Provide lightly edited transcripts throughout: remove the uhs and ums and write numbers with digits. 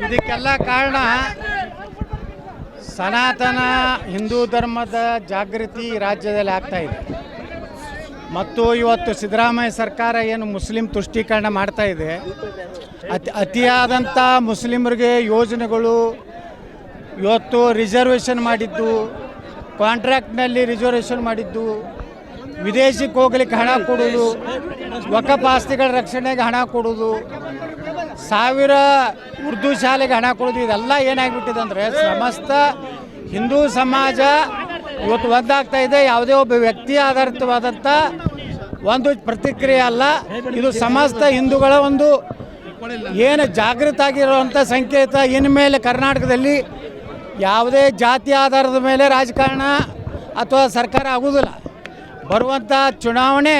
ಇದಕ್ಕೆಲ್ಲ ಕಾರಣ ಸನಾತನ ಹಿಂದೂ ಧರ್ಮದ ಜಾಗೃತಿ ರಾಜ್ಯದಲ್ಲಿ ಆಗ್ತಾ ಇದೆ. ಮತ್ತು ಇವತ್ತು ಸಿದ್ದರಾಮಯ್ಯ ಸರ್ಕಾರ ಏನು ಮುಸ್ಲಿಂ ತುಷ್ಟೀಕರಣ ಮಾಡ್ತಾ ಇದೆ, ಅತಿಯಾದಂಥ ಮುಸ್ಲಿಮರಿಗೆ ಯೋಜನೆಗಳು, ಇವತ್ತು ರಿಸರ್ವೇಷನ್ ಮಾಡಿದ್ದು, ಕಾಂಟ್ರಾಕ್ಟ್ನಲ್ಲಿ ರಿಸರ್ವೇಷನ್ ಮಾಡಿದ್ದು, ವಿದೇಶಕ್ಕೆ ಹೋಗ್ಲಿಕ್ಕೆ ಹಣ ಕೊಡೋದು, ವಕಫ್ ಆಸ್ತಿಗಳ ರಕ್ಷಣೆಗೆ ಹಣ ಕೊಡೋದು, 1000 ಉರ್ದು ಶಾಲೆಗೆ ಹಣ ಕೊಡೋದು, ಇದೆಲ್ಲ ಏನಾಗ್ಬಿಟ್ಟಿದೆ ಅಂದರೆ ಸಮಸ್ತ ಹಿಂದೂ ಸಮಾಜ ಇವತ್ತು ಒಂದಾಗ್ತಾ ಇದೆ. ಯಾವುದೇ ಒಬ್ಬ ವ್ಯಕ್ತಿ ಆಧಾರಿತವಾದಂಥ ಒಂದು ಪ್ರತಿಕ್ರಿಯೆ ಅಲ್ಲ, ಇದು ಸಮಸ್ತ ಹಿಂದೂಗಳ ಒಂದು ಏನು ಜಾಗೃತ ಆಗಿರುವಂಥ ಸಂಕೇತ. ಇನ್ಮೇಲೆ ಕರ್ನಾಟಕದಲ್ಲಿ ಯಾವುದೇ ಜಾತಿ ಆಧಾರದ ಮೇಲೆ ರಾಜಕಾರಣ ಅಥವಾ ಸರ್ಕಾರ ಆಗುವುದಿಲ್ಲ. ಬರುವಂಥ ಚುನಾವಣೆ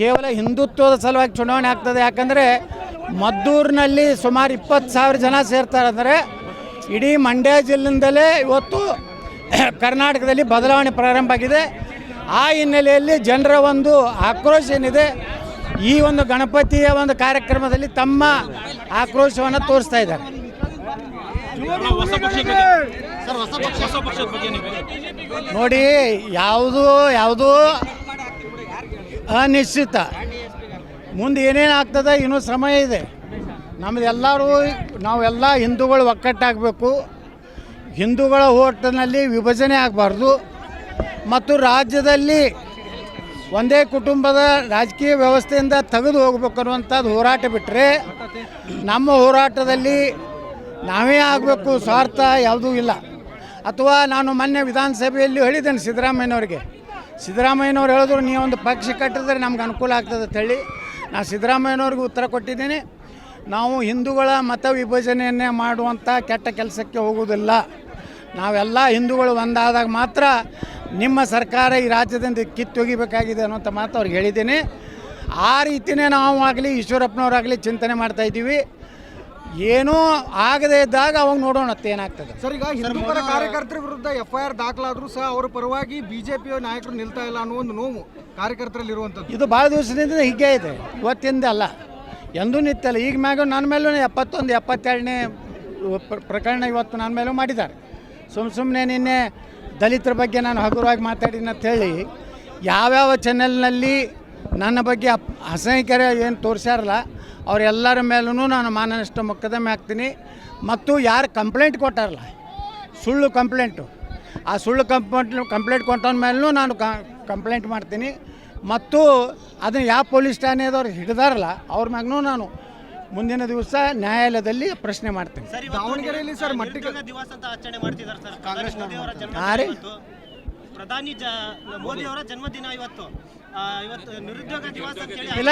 ಕೇವಲ ಹಿಂದುತ್ವದ ಸಲುವಾಗಿ ಚುನಾವಣೆ ಆಗ್ತದೆ. ಯಾಕಂದರೆ ಮದ್ದೂರಿನಲ್ಲಿ ಸುಮಾರು 20,000 ಜನ ಸೇರ್ತಾರೆ ಅಂದರೆ ಇಡೀ ಮಂಡ್ಯ ಜಿಲ್ಲೆಯಿಂದಲೇ ಇವತ್ತು ಕರ್ನಾಟಕದಲ್ಲಿ ಬದಲಾವಣೆ ಪ್ರಾರಂಭ ಆಗಿದೆ. ಆ ಹಿನ್ನೆಲೆಯಲ್ಲಿ ಜನರ ಒಂದು ಆಕ್ರೋಶ ಏನಿದೆ, ಈ ಒಂದು ಗಣಪತಿಯ ಒಂದು ಕಾರ್ಯಕ್ರಮದಲ್ಲಿ ತಮ್ಮ ಆಕ್ರೋಶವನ್ನು ತೋರಿಸ್ತಾ ಇದ್ದಾರೆ. ನೋಡಿ, ಯಾವುದು ಅನಿಶ್ಚಿತ, ಮುಂದೆ ಏನೇನು ಆಗ್ತದೆ ಇನ್ನೂ ಸಮಯ ಇದೆ. ನಾವೆಲ್ಲ ಹಿಂದೂಗಳು ಒಕ್ಕಟ್ಟಾಗಬೇಕು, ಹಿಂದೂಗಳ ಹೋರಾಟದಲ್ಲಿ ವಿಭಜನೆ ಆಗಬಾರ್ದು, ಮತ್ತು ರಾಜ್ಯದಲ್ಲಿ ಒಂದೇ ಕುಟುಂಬದ ರಾಜಕೀಯ ವ್ಯವಸ್ಥೆಯಿಂದ ತೆಗೆದು ಹೋಗ್ಬೇಕು ಅನ್ನುವಂಥದ್ದು ಹೋರಾಟ ಬಿಟ್ಟರೆ ನಮ್ಮ ಹೋರಾಟದಲ್ಲಿ ನಾವೇ ಆಗಬೇಕು, ಸ್ವಾರ್ಥ ಯಾವುದೂ ಇಲ್ಲ. ಅಥವಾ ನಾನು ಮೊನ್ನೆ ವಿಧಾನಸಭೆಯಲ್ಲಿ ಹೇಳಿದ್ದೇನೆ ಸಿದ್ದರಾಮಯ್ಯನವ್ರು ಹೇಳಿದ್ರು, ನೀವೊಂದು ಪಕ್ಷ ಕಟ್ಟಿದ್ರೆ ನಮ್ಗೆ ಅನುಕೂಲ ಆಗ್ತದೆ ಅಂತ ಹೇಳಿ ನಾನು ಸಿದ್ದರಾಮಯ್ಯನವ್ರಿಗೆ ಉತ್ತರ ಕೊಟ್ಟಿದ್ದೀನಿ. ನಾವು ಹಿಂದೂಗಳ ಮತ ವಿಭಜನೆಯನ್ನೇ ಮಾಡುವಂಥ ಕೆಟ್ಟ ಕೆಲಸಕ್ಕೆ ಹೋಗುವುದಿಲ್ಲ. ನಾವೆಲ್ಲ ಹಿಂದೂಗಳು ಒಂದಾದಾಗ ಮಾತ್ರ ನಿಮ್ಮ ಸರ್ಕಾರ ಈ ರಾಜ್ಯದಿಂದ ಕಿತ್ತೊಗಿಬೇಕಾಗಿದೆ ಅನ್ನೋಂಥ ಮಾತು ಅವ್ರಿಗೆ ಹೇಳಿದ್ದೀನಿ. ಆ ರೀತಿಯೇ ನಾವು ಆಗಲಿ ಈಶ್ವರಪ್ಪನವರಾಗಲಿ ಚಿಂತನೆ ಮಾಡ್ತಾಯಿದ್ದೀವಿ. ಏನೂ ಆಗದೇ ಇದ್ದಾಗ ಅವಾಗ ನೋಡೋಣ ಏನಾಗ್ತದೆ. ಸರ್, ಈಗ ಹಿಂದೂಪರ ಕಾರ್ಯಕರ್ತರ ವಿರುದ್ಧ FIR ದಾಖಲಾದರೂ ಸಹ ಅವರ ಪರವಾಗಿ BJP ನಾಯಕರು ನಿಲ್ತಾ ಇಲ್ಲ ಅನ್ನೋ ಒಂದು ನೋವು ಕಾರ್ಯಕರ್ತರಲ್ಲಿ ಇರುವಂಥದ್ದು. ಇದು ಭಾಳ ದಿವಸದಿಂದ ಹೀಗೆ ಇದೆ, ಇವತ್ತಿಂದ ಅಲ್ಲ, ಎಂದೂ ನಿಂತಲ್ಲ. ಈಗ ಮ್ಯಾಗ ನನ್ನ ಮೇಲೂ 71, 72ನೇ ಪ್ರಕರಣ ಇವತ್ತು ನನ್ನ ಮೇಲೂ ಮಾಡಿದ್ದಾರೆ. ಸುಮ್ಮನೆ ನಿನ್ನೆ ದಲಿತರ ಬಗ್ಗೆ ನಾನು ಹಗುರವಾಗಿ ಮಾತಾಡಿನ ಅಂತೇಳಿ ಯಾವ್ಯಾವ ಚಾನೆಲ್ನಲ್ಲಿ ನನ್ನ ಬಗ್ಗೆ ಅಸಹ್ಯಕರ ಏನು ತೋರಿಸ್ಯಾರಲ್ಲ ಅವರೆಲ್ಲರ ಮೇಲೂ ನಾನು ಮಾನನಷ್ಟ ಮೊಕದ್ದಮೆ ಹಾಕ್ತೀನಿ. ಮತ್ತು ಯಾರು ಕಂಪ್ಲೇಂಟ್ ಕೊಟ್ಟಾರಲ್ಲ, ಸುಳ್ಳು ಕಂಪ್ಲೇಂಟು, ಆ ಸುಳ್ಳು ಕಂಪ್ಲೇಂಟ್ ಕೊಟ್ಟವನ ಮೇಲೂ ನಾನು ಕಂಪ್ಲೇಂಟ್ ಮಾಡ್ತೀನಿ. ಮತ್ತು ಅದನ್ನು ಯಾವ ಪೊಲೀಸ್ ಠಾಣೆದವ್ರು ಹಿಡಿದಾರಲ್ಲ ಅವ್ರ ಮ್ಯಾಗೂ ನಾನು ಮುಂದಿನ ದಿವಸ ನ್ಯಾಯಾಲಯದಲ್ಲಿ ಪ್ರಶ್ನೆ ಮಾಡ್ತೀನಿ. ದಾವಣಗೆರೆಯಲ್ಲಿ ಸರ್ ದಿವಸ ಅಂತ ಆಚರಣೆ ಮಾಡ್ತಿದ್ದಾರೆ ಸರ್. ಕಾಂಗ್ರೆಸ್ ಪ್ರಧಾನಿ ಮೋದಿ ಅವರ ಜನ್ಮದಿನ ಇವತ್ತು ನಿರುದ್ಯೋಗ ದಿವಸ ಇಲ್ಲ,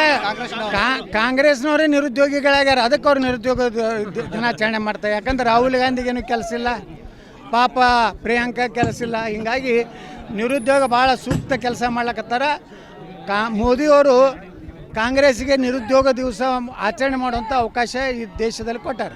ಕಾಂಗ್ರೆಸ್ನವರೇ ನಿರುದ್ಯೋಗಿಗಳಾಗ್ಯಾರ, ಅದಕ್ಕೆ ಅವ್ರು ನಿರುದ್ಯೋಗ ದಿನಾಚರಣೆ ಮಾಡ್ತಾರೆ. ಯಾಕಂದ್ರೆ ರಾಹುಲ್ ಗಾಂಧಿಗೇನು ಕೆಲಸ ಇಲ್ಲ, ಪಾಪ ಪ್ರಿಯಾಂಕಾ ಕೆಲಸ ಇಲ್ಲ. ಹೀಗಾಗಿ ನಿರುದ್ಯೋಗ ಭಾಳ ಸೂಕ್ತ ಕೆಲಸ ಮಾಡ್ಲಕತ್ತಾರ. ಮೋದಿಯವರು ಕಾಂಗ್ರೆಸ್ಸಿಗೆ ನಿರುದ್ಯೋಗ ದಿವಸ ಆಚರಣೆ ಮಾಡುವಂಥ ಅವಕಾಶ ಈ ದೇಶದಲ್ಲಿ ಕೊಟ್ಟಾರೆ.